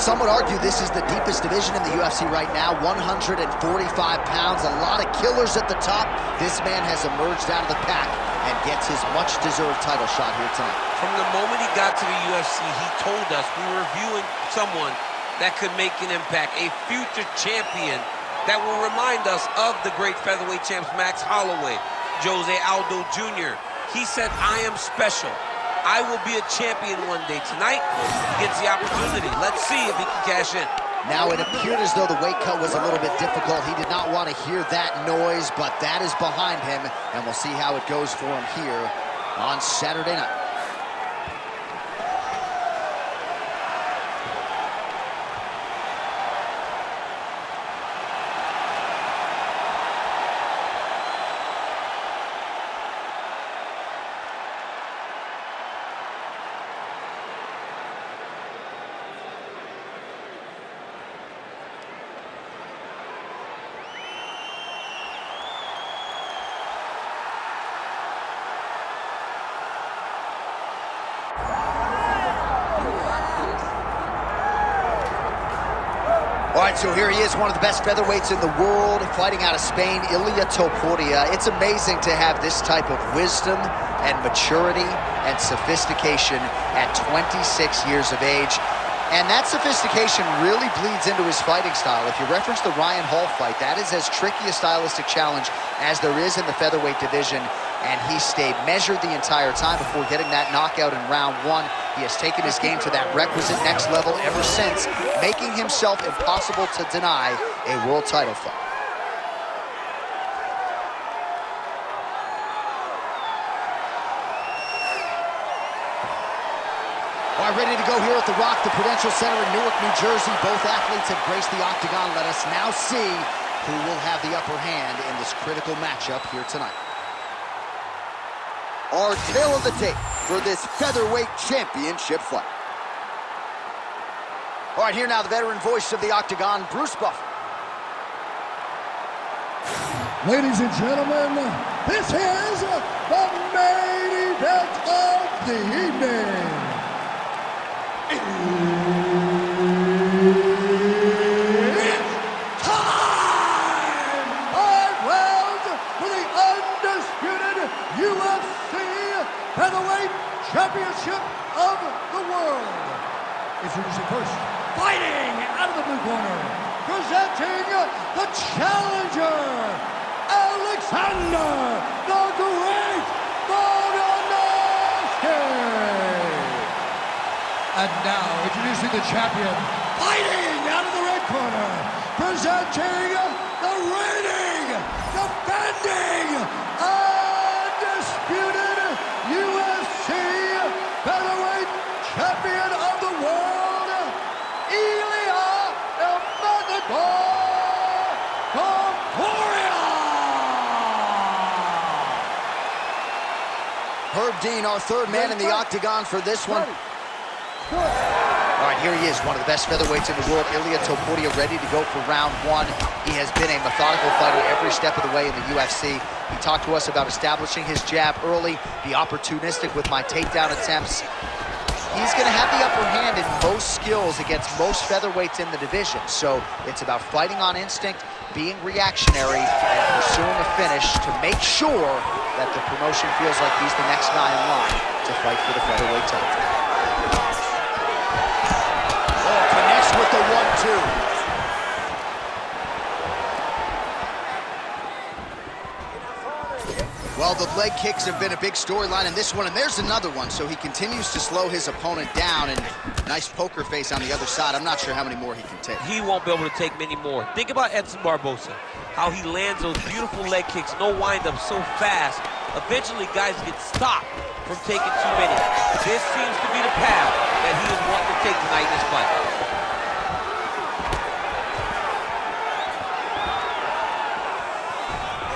some would argue this is the deepest division in the UFC right now, 145 pounds, a lot of killers at the top. This man has emerged out of the pack and gets his much-deserved title shot here tonight. From the moment he got to the UFC, he told us we were viewing someone that could make an impact, a future champion that will remind us of the great featherweight champs Max Holloway, Jose Aldo Jr. He said, I am special. I will be a champion one day. Tonight, he gets the opportunity. Let's see if he can cash in. Now, it appeared as though the weight cut was a little bit difficult. He did not want to hear that noise, but that is behind him, and we'll see how it goes for him here on Saturday night. All right, so here he is, one of the best featherweights in the world, fighting out of Spain, Ilia Topuria. It's amazing to have this type of wisdom and maturity and sophistication at 26 years of age. And that sophistication really bleeds into his fighting style. If you reference the Ryan Hall fight, that is as tricky a stylistic challenge as there is in the featherweight division. And he stayed measured the entire time before getting that knockout in round one. He has taken his game to that requisite next level ever since, making himself impossible to deny a world title fight. All right, ready to go here at the Rock, the Prudential Center in Newark, New Jersey. Both athletes have graced the octagon. Let us now see who will have the upper hand in this critical matchup here tonight. Our tale of the tape for this featherweight championship fight. All right, here now the veteran voice of the octagon, Bruce Buffer. Ladies and gentlemen, this is the main event of the evening. It's time! 5 rounds for the undisputed UFC Featherweight Championship of the world. Introducing first, fighting out of the blue corner, presenting the challenger, Alexander the Great Volkanovski. And now, introducing the champion, fighting out of the red corner, presenting the reigning, defending, undisputed UFC Featherweight Champion of the world, Ilia Topuria. Herb Dean, our third man in the octagon for this one. All right, here he is, one of the best featherweights in the world, Ilia Topuria, ready to go for round one. He has been a methodical fighter every step of the way in the UFC. He talked to us about establishing his jab early, be opportunistic with my takedown attempts. He's going to have the upper hand in most skills against most featherweights in the division. So it's about fighting on instinct, being reactionary, and pursuing a finish to make sure that the promotion feels like he's the next guy in line to fight for the featherweight title. With the 1-2. Well, the leg kicks have been a big storyline in this one, and there's another one. So he continues to slow his opponent down, and nice poker face on the other side. I'm not sure how many more he can take. He won't be able to take many more. Think about Edson Barbosa, how he lands those beautiful leg kicks, no wind-up, so fast. Eventually, guys get stopped from taking too many. This seems to be the path that he is wanting to take tonight in this fight.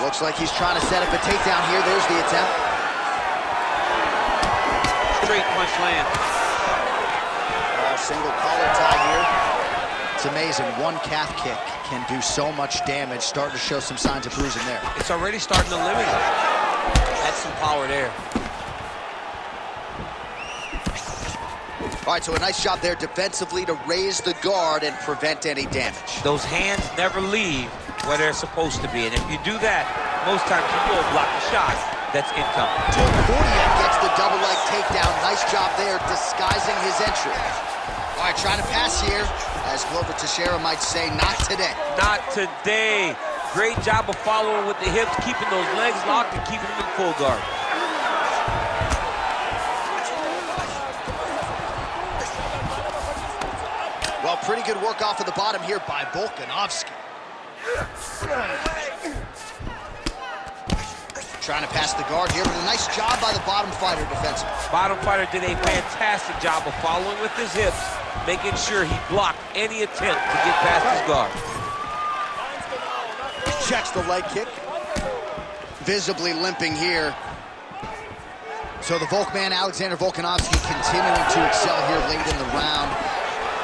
Looks like he's trying to set up a takedown here. There's the attempt. Straight punch land. Single collar tie here. It's amazing. One calf kick can do so much damage. Starting to show some signs of bruising there. It's already starting to limit him. That's some power there. All right, so a nice job there defensively to raise the guard and prevent any damage. Those hands never leave where they're supposed to be, and if you do that, most times you will block the shot that's incoming. Topuria gets the double leg takedown. Nice job there disguising his entry. All right, trying to pass here. As Glover Teixeira might say, not today. Not today. Great job of following with the hips, keeping those legs locked and keeping them in full guard. Well, pretty good work off of the bottom here by Volkanovski. Trying to pass the guard here, but a nice job by the bottom fighter defensively. Bottom fighter did a fantastic job of following with his hips, making sure he blocked any attempt to get past his guard. Checks the leg kick. Visibly limping here. So the Volkman, Alexander Volkanovski, continuing to excel here late in the round.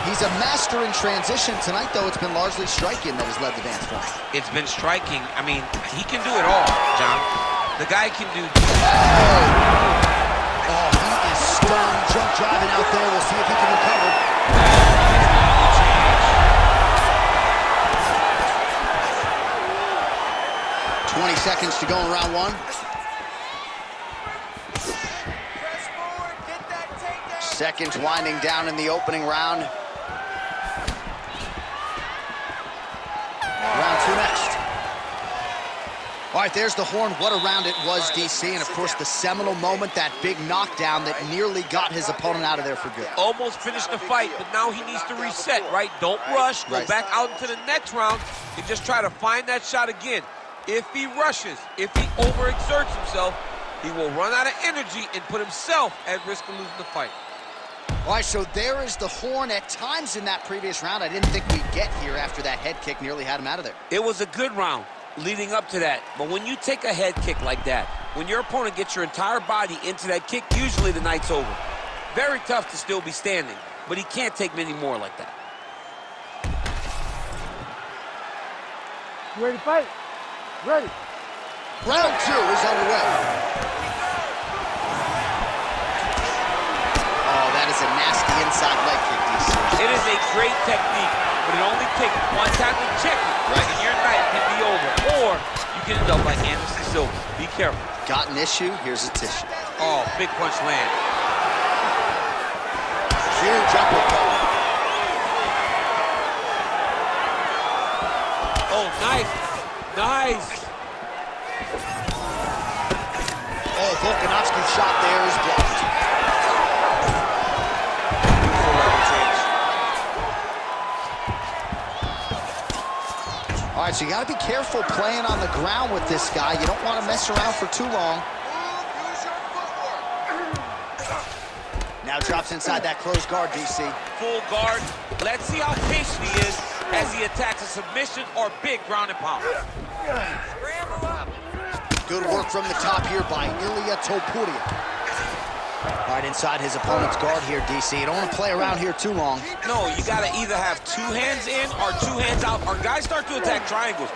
He's a master in transition. Tonight, though, it's been largely striking that has led the dance form. It's been striking. I mean, he can do it all, John. The guy can do... Oh, he is stunned. Jump driving out there. We'll see if he can recover. 20 seconds to go in round one. Seconds winding down in the opening round. Round two next. All right, there's the horn. What a round it was, DC. And, of course, the seminal moment, that big knockdown that nearly got his opponent out of there for good. Almost finished the fight, but now he needs to reset, right? Don't rush. Go back out into the next round and just try to find that shot again. If he rushes, if he overexerts himself, he will run out of energy and put himself at risk of losing the fight. All right, so there is the horn. At times in that previous round, I didn't think we'd get here after that head kick nearly had him out of there. It was a good round leading up to that, but when you take a head kick like that, when your opponent gets your entire body into that kick, usually the night's over. Very tough to still be standing, but he can't take many more like that. You ready to fight? Ready. Round two is underway. Oh, that is a nasty inside leg kick, DC. It is a great technique, but it only takes one time to check it, right? And your night can be over. Or you can end up like Anderson Silva. Be careful. Got an issue, here's a tissue. Oh, big punch land. Huge uppercut. Oh, nice. Nice. Oh, Volkanovski's shot there is blocked. All right, so you got to be careful playing on the ground with this guy. You don't want to mess around for too long. Now drops inside that closed guard, DC. Full guard. Let's see how patient he is as he attacks a submission or big ground and pound. Good work from the top here by Ilia Topuria. Right inside his opponent's guard here, DC. You don't want to play around here too long. No, you got to either have two hands in or two hands out, or guys start to attack triangles.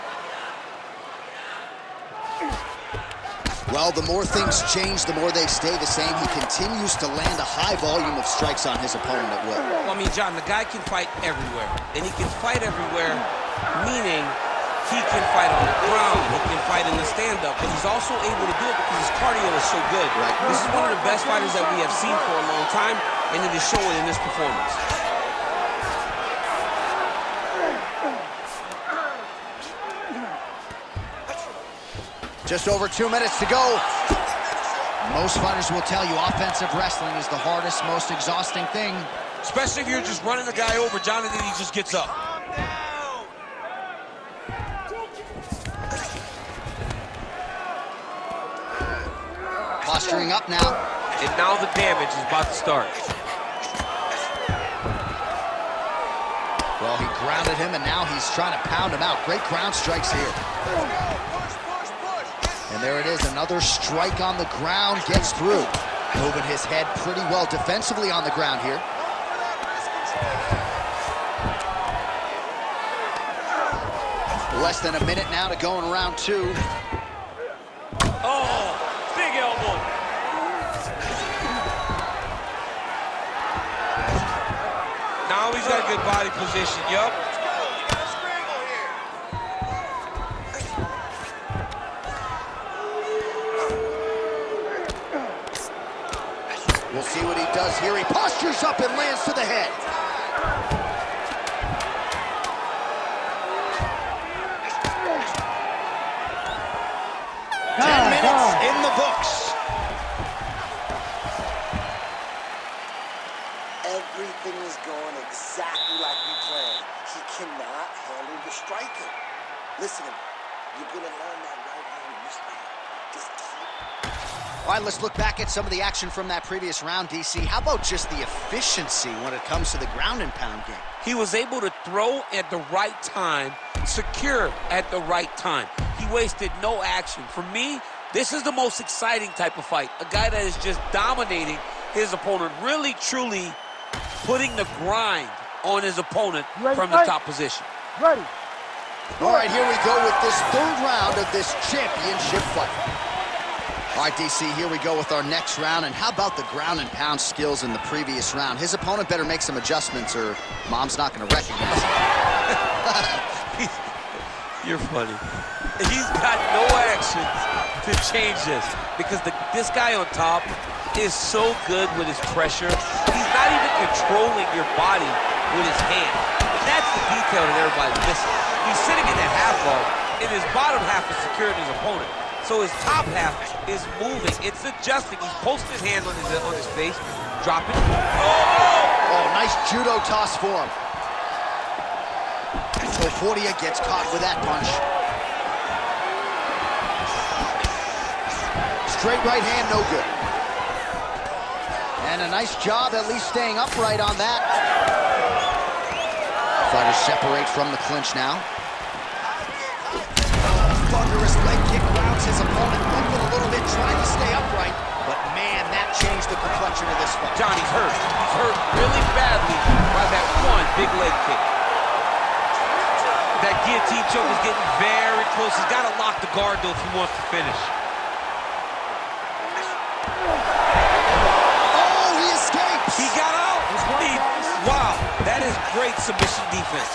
Well, the more things change, the more they stay the same. He continues to land a high volume of strikes on his opponent at will. Well, I mean, John, the guy can fight everywhere. And he can fight everywhere, meaning he can fight on the ground, he can fight in the stand-up, but he's also able to do it because his cardio is so good. Right. This is one of the best fighters that we have seen for a long time, and it is showing in this performance. Just over 2 minutes to go. Most fighters will tell you offensive wrestling is the hardest, most exhausting thing. Especially if you're just running the guy over, John, and then he just gets up. Posturing up now. And now the damage is about to start. Well, he grounded him, and now he's trying to pound him out. Great ground strikes here. And there it is, another strike on the ground, gets through. Moving his head pretty well defensively on the ground here. Less than a minute now to go in round two. Oh, big elbow. got good body position, yup. We'll see what he does here. He postures up and lands to the head. 10 minutes in the books. Everything is going exactly like we planned. He cannot handle the striking. Listen to me. You're going to learn that right hand in this round. Just keep. All right, let's look back at some of the action from that previous round, DC. How about just the efficiency when it comes to the ground and pound game? He was able to throw at the right time, secure at the right time. He wasted no action. For me, this is the most exciting type of fight. A guy that is just dominating his opponent, really, truly putting the grind on his opponent from the top position. Ready. All right, here we go with this third round of this championship fight. All right, DC, here we go with our next round. And how about the ground and pound skills in the previous round? His opponent better make some adjustments or Mom's not going to recognize him. You're funny. He's got no actions to change this because this guy on top is so good with his pressure. He's not even controlling your body with his hand. And that's the detail that everybody's missing. He's sitting in the half guard, and his bottom half is securing his opponent. So his top half is moving. It's adjusting. He's posting his hand on his face, dropping. Oh, nice judo toss for him. Topuria gets caught with that punch. Straight right hand, no good. And a nice job at least staying upright on that. Fighters separate from the clinch now. Thunderous leg kick rounds his opponent, limping a little bit, trying to stay upright. But man, that changed the complexion of this fight. Johnny's hurt. He's hurt really badly by that one big leg kick. That guillotine choke is getting very close. He's got to lock the guard, though, if he wants to finish. Oh, he escapes! He got out! Wow, that is great submission defense.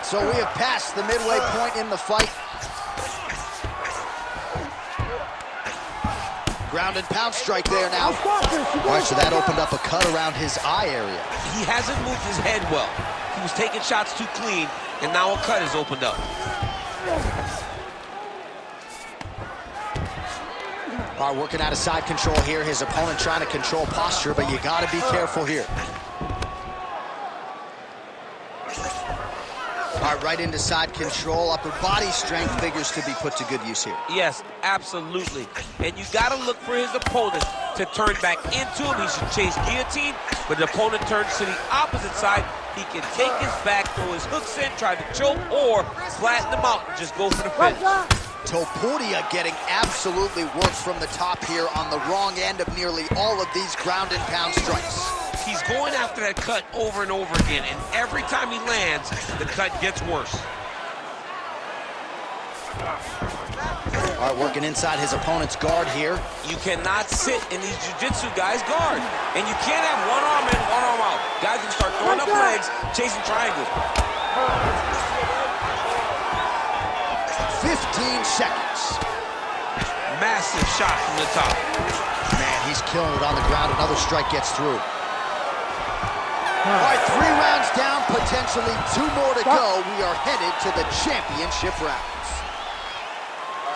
So we have passed the midway point in the fight. Ground and pound strike there now. All right, so that opened up a cut around his eye area. He hasn't moved his head well. He was taking shots too clean, and now a cut has opened up. All right, working out of side control here. His opponent trying to control posture, but you got to be careful here. All right, right into side control. Upper body strength figures to be put to good use here. Yes, absolutely. And you got to look for his opponent to turn back into him. He should chase guillotine, but the opponent turns to the opposite side. He can take his back, throw his hooks in, try to choke, or flatten him out and just go for the finish. Topuria getting absolutely worked from the top here on the wrong end of nearly all of these ground and pound strikes. He's going after that cut over and over again, and every time he lands, the cut gets worse. All right, working inside his opponent's guard here. You cannot sit in these jiu-jitsu guys' guard, and you can't have one arm in, one arm out. Guys can start throwing up legs, chasing triangles. 15 seconds. Massive shot from the top. Man, he's killing it on the ground. Another strike gets through. All right, 3 rounds down, potentially 2 more to go. We are headed to the championship rounds.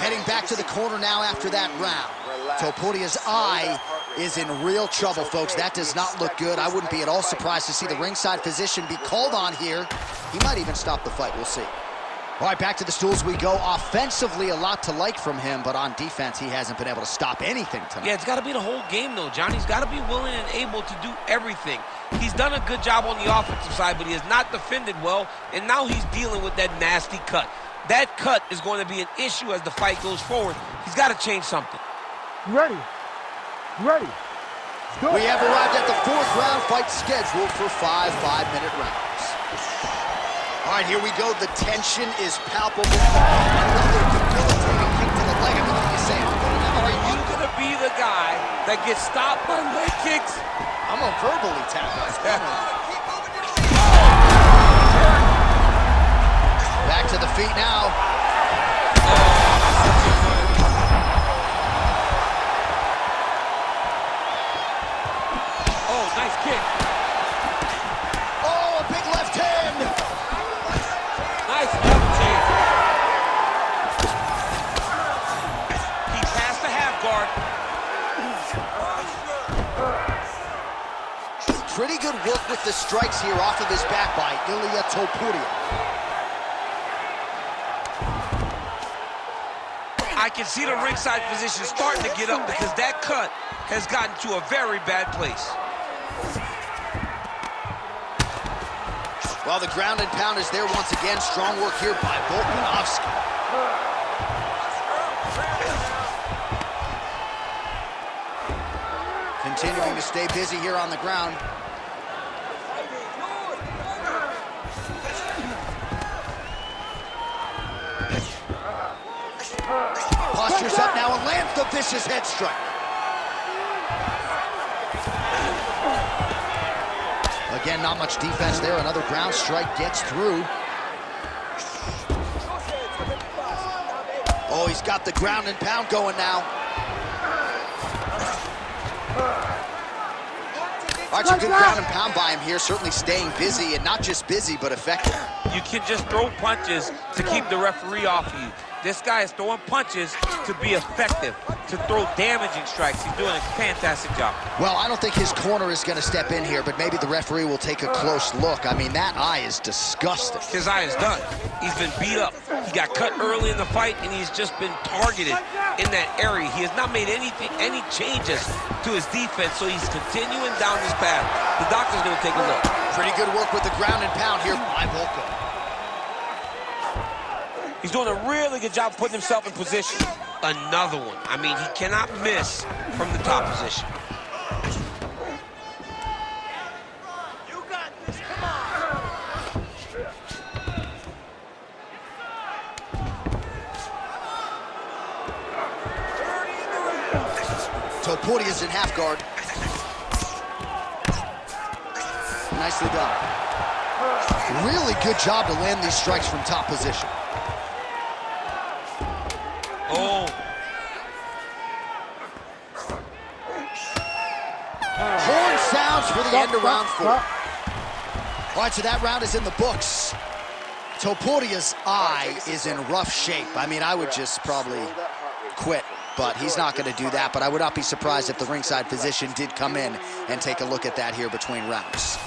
Heading back to the corner now after that round. Topuria's eye is in real trouble, folks. That does not look good. I wouldn't be at all surprised to see the ringside physician be called on here. He might even stop the fight. We'll see. All right, back to the stools we go. Offensively, a lot to like from him, but on defense, he hasn't been able to stop anything tonight. Yeah, it's got to be the whole game, though, John. He's got to be willing and able to do everything. He's done a good job on the offensive side, but he has not defended well, and now he's dealing with that nasty cut. That cut is going to be an issue as the fight goes forward. He's got to change something. Ready. Ready. We have arrived at the 4th round fight scheduled for 5 5-minute rounds. All right, here we go. The tension is palpable. Another debilitating kick to the leg. I mean, what are you saying? Are you going to be the guy that gets stopped by leg kicks. I'm gonna verbally tap us. Back to the feet now. Oh, nice kick. Oh, a big left hand. Nice left hand. He passed the half guard. Pretty good work with the strikes here off of his back by Ilia Topuria. I can see the ringside physician starting to get up because that cut has gotten to a very bad place. Well, the ground and pound is there once again. Strong work here by Volkanovski. Continuing to stay busy here on the ground. Postures up now and lands the vicious head strike. Again, not much defense there. Another ground strike gets through. Oh, he's got the ground and pound going now. All right, some good ground and pound by him here. Certainly staying busy, and not just busy, but effective. You can just throw punches to keep the referee off of you. This guy is throwing punches to be effective, to throw damaging strikes. He's doing a fantastic job. Well, I don't think his corner is going to step in here, but maybe the referee will take a close look. I mean, that eye is disgusting. His eye is done. He's been beat up. He got cut early in the fight, and he's just been targeted in that area. He has not made any changes to his defense, so he's continuing down this path. The doctor's going to take a look. Pretty good work with the ground and pound here by Volko. He's doing a really good job putting himself in position. Another one. I mean, he cannot miss from the top position. You got this. Come on. Topuria's in half guard. Nicely done. Really good job to land these strikes from top position. Oh. Horn sounds for the end of round 4. All right, so that round is in the books. Topuria's eye is in rough shape. I mean, I would just probably quit, but he's not going to do that. But I would not be surprised if the ringside physician did come in and take a look at that here between rounds.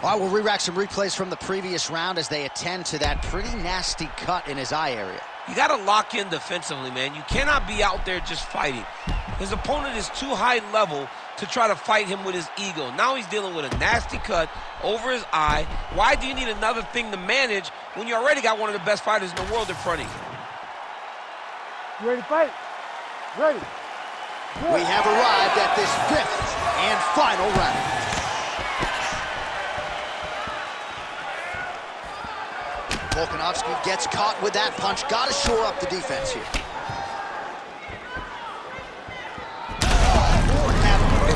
All right, we'll re-rack some replays from the previous round as they attend to that pretty nasty cut in his eye area. You got to lock in defensively, man. You cannot be out there just fighting. His opponent is too high level to try to fight him with his ego. Now he's dealing with a nasty cut over his eye. Why do you need another thing to manage when you already got one of the best fighters in the world in front of you? You ready to fight? Ready. We have arrived at this 5th and final round. Volkanovski gets caught with that punch. Got to shore up the defense here.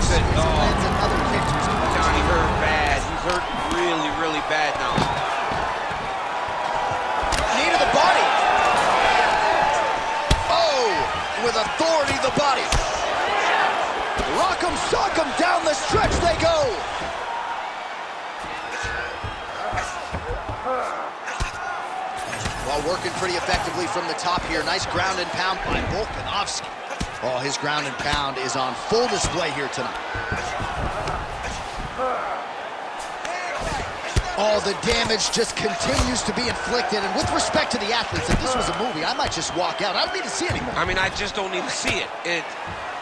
Lands another kick to his Johnny hurt bad. He's hurt really, really bad now. Knee to the body. Oh, with authority to the body. Rock 'em, sock 'em, down the stretch they go. Well, working pretty effectively from the top here. Nice ground and pound by Volkanovski. Oh, his ground and pound is on full display here tonight. Oh, the damage just continues to be inflicted. And with respect to the athletes, if this was a movie, I might just walk out. I don't need to see anymore. I mean, I just don't need to see it.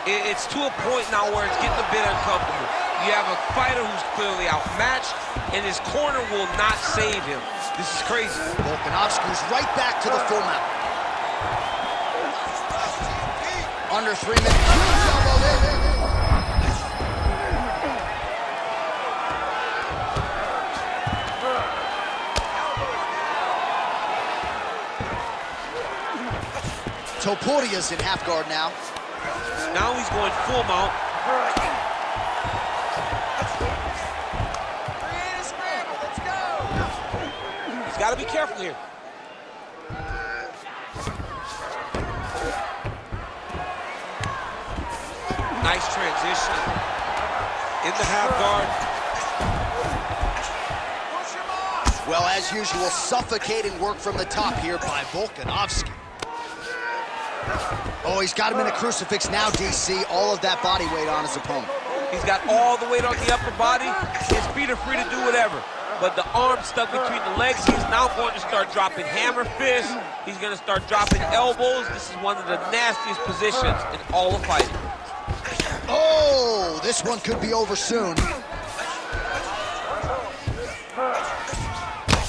It's to a point now where it's getting a bit uncomfortable. You have a fighter who's clearly outmatched, and his corner will not save him. This is crazy. Volkanovski's right back to the full mount. Under 3 minutes. Topuria's in half guard now. Now he's going full mount. Create a scramble. Let's go. He's got to be careful here. Nice transition. In the half guard. Well, as usual, suffocating work from the top here by Volkanovski. Oh, he's got him in a crucifix now, DC. All of that body weight on his opponent. He's got all the weight on the upper body. His feet are free to do whatever. But the arm stuck between the legs. He's now going to start dropping hammer fists. He's going to start dropping elbows. This is one of the nastiest positions in all of fighting. Oh, this one could be over soon.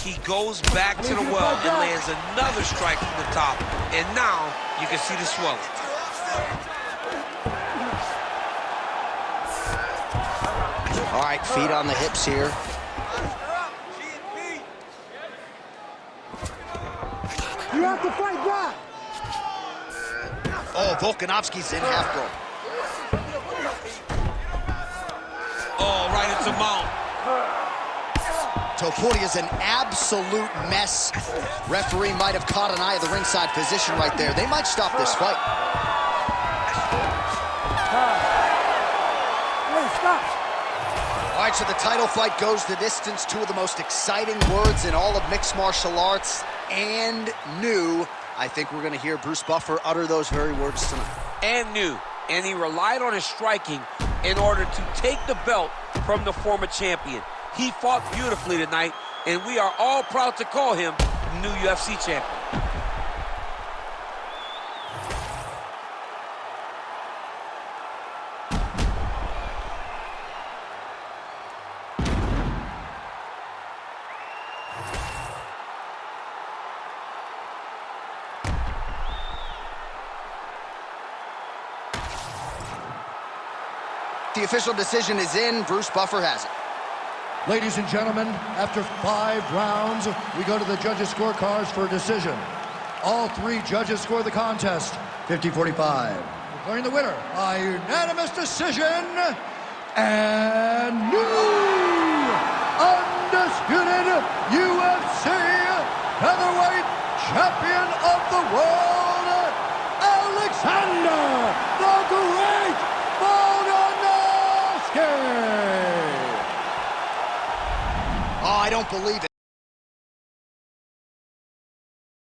He goes back to the well and lands another strike from the top. And now you can see the swelling. All right, feet on the hips here. You have to fight back. Oh, Volkanovski's in half guard. Oh, right into mount. Topuria's an absolute mess. Referee might have caught an eye of the ringside physician right there. They might stop this fight. Hey, stop. All right, so the title fight goes the distance. Two of the most exciting words in all of mixed martial arts, and new. I think we're going to hear Bruce Buffer utter those very words tonight. And new. And he relied on his striking in order to take the belt from the former champion. He fought beautifully tonight, and we are all proud to call him new UFC champion. The official decision is in. Bruce Buffer has it. Ladies and gentlemen, after 5 rounds, we go to the judges' scorecards for a decision. All 3 judges score the contest, 50-45. Declaring the winner by unanimous decision, and new undisputed UFC featherweight champion of the world, Alexander the Great Volkanovski. Oh, I don't believe it.